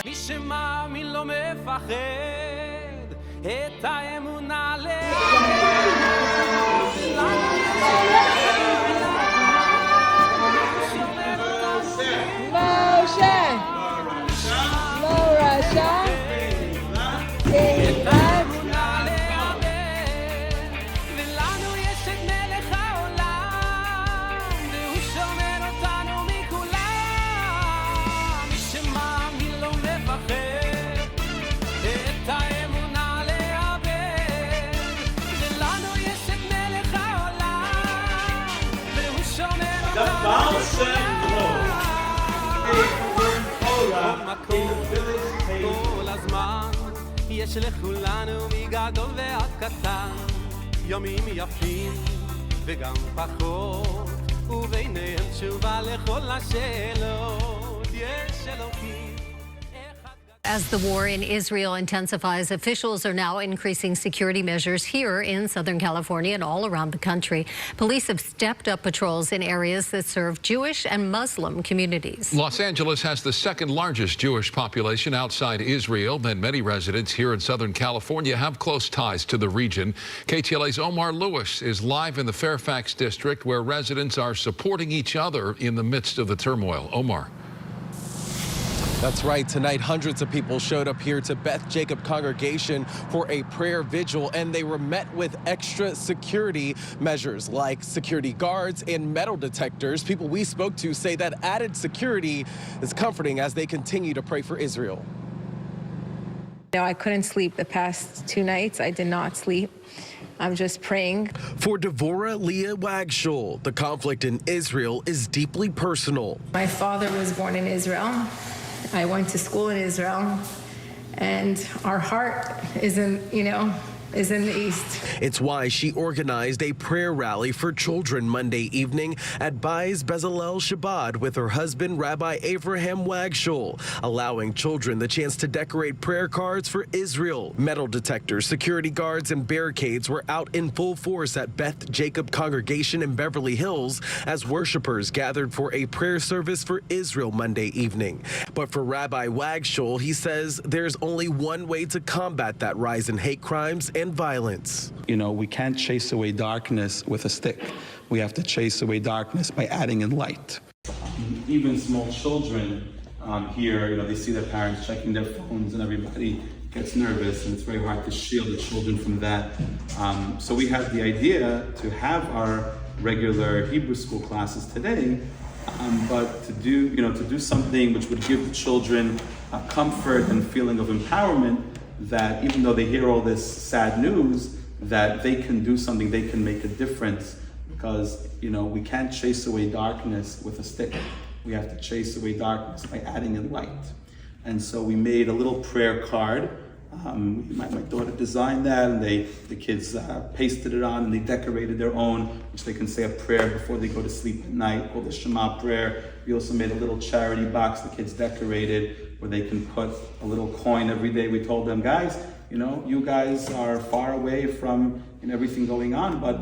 מי שמאמין לא מפחד, את האמונה ולנו יש את מלך העולם, והוא שומר אותנו מכולם. מי שמאמין לא מפחד, את האמונה לאבד. ולנו יש את מלך העולם, והוא שומר אותנו כל הזמן. יש לכולנו מגדול ועד קטן, ימים יפים וגם פחות, וביניהם תשובה לכל השאלות. יש אלוקים. As the war in Israel intensifies, officials are now increasing security measures here in Southern California and all around the country. Police have stepped up patrols in areas that serve Jewish and Muslim communities. Los Angeles has the second largest Jewish population outside Israel, and many residents here in Southern California have close ties to the region. KTLA's Omar Lewis is live in the Fairfax district, where residents are supporting each other in the midst of the turmoil. Omar. That's right. Tonight, hundreds of people showed up here to Beth Jacob Congregation for a prayer vigil, and they were met with extra security measures like security guards and metal detectors. People we spoke to say that added security is comforting as they continue to pray for Israel. No, I couldn't sleep the past 2 nights. I did not sleep. I'm just praying. For Devorah Leah Wagshul, the conflict in Israel is deeply personal. My father was born in Israel. I went to school in Israel, and our heart is in the East. It's why she organized a prayer rally for children Monday evening at Bais Bezalel Shabbat with her husband, Rabbi Abraham Wagshul, allowing children the chance to decorate prayer cards for Israel. Metal detectors, security guards, and barricades were out in full force at Beth Jacob Congregation in Beverly Hills as worshipers gathered for a prayer service for Israel Monday evening. But for Rabbi Wagshul, he says there's only one way to combat that rise in hate crimes and violence. You know, we can't chase away darkness with a stick. We have to chase away darkness by adding in light. Even small children here, they see their parents checking their phones, and everybody gets nervous, and it's very hard to shield the children from that. So we had the idea to have our regular Hebrew school classes today, but to do something which would give the children a comfort and feeling of empowerment, that even though they hear all this sad news, that they can do something, they can make a difference, because we can't chase away darkness with a stick. We have to chase away darkness by adding in light. And so we made a little prayer card. My daughter designed that, and the kids pasted it on, and they decorated their own, which they can say a prayer before they go to sleep at night, called the Shema prayer. We also made a little charity box the kids decorated, where they can put a little coin every day. We told them, guys, you guys are far away from everything going on, but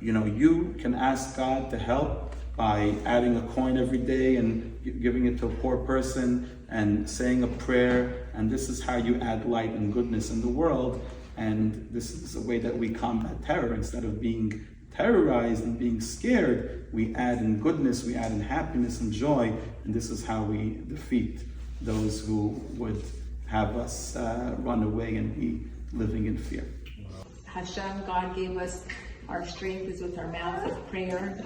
you can ask God to help by adding a coin every day and giving it to a poor person and saying a prayer. And this is how you add light and goodness in the world. And this is a way that we combat terror. Instead of being terrorized and being scared, we add in goodness, we add in happiness and joy. And this is how we defeat those who would have us run away and be living in fear. Hashem, God gave us our strength is with our mouths of prayer.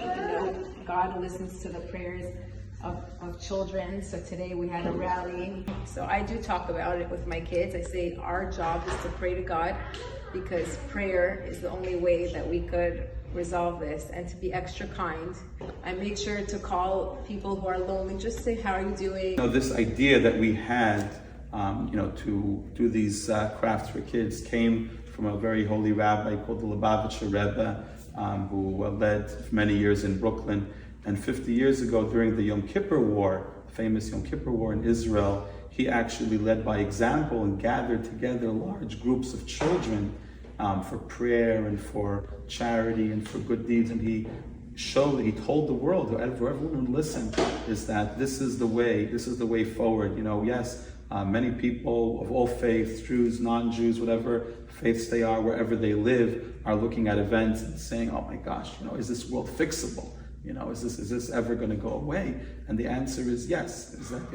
God listens to the prayers of children. So today we had a rally. So I do talk about it with my kids. I say our job is to pray to God, because prayer is the only way that we could resolve this, and to be extra kind. I made sure to call people who are lonely, just say, how are you doing? This idea that we had, to do these crafts for kids came from a very holy rabbi called the Lubavitcher Rebbe, who led for many years in Brooklyn. And 50 years ago, during the Yom Kippur War, famous Yom Kippur War in Israel, he actually led by example and gathered together large groups of children for prayer and for charity and for good deeds. And he told the world, for everyone who listened, is that this is the way forward. Yes, Many people of all faiths, Jews, non-Jews, whatever faiths they are, wherever they live, are looking at events and saying, oh my gosh, is this world fixable? Is this ever going to go away? And the answer is yes. Is that,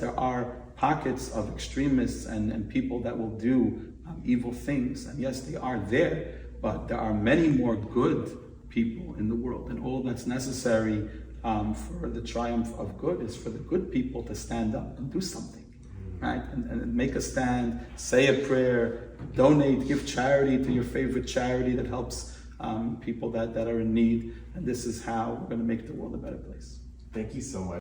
there are pockets of extremists and people that will do evil things. And yes, they are there, but there are many more good people in the world. And all that's necessary for the triumph of good is for the good people to stand up and do something, right? And make a stand, say a prayer, donate, give charity to your favorite charity that helps people that are in need. And this is how we're going to make the world a better place. Thank you so much.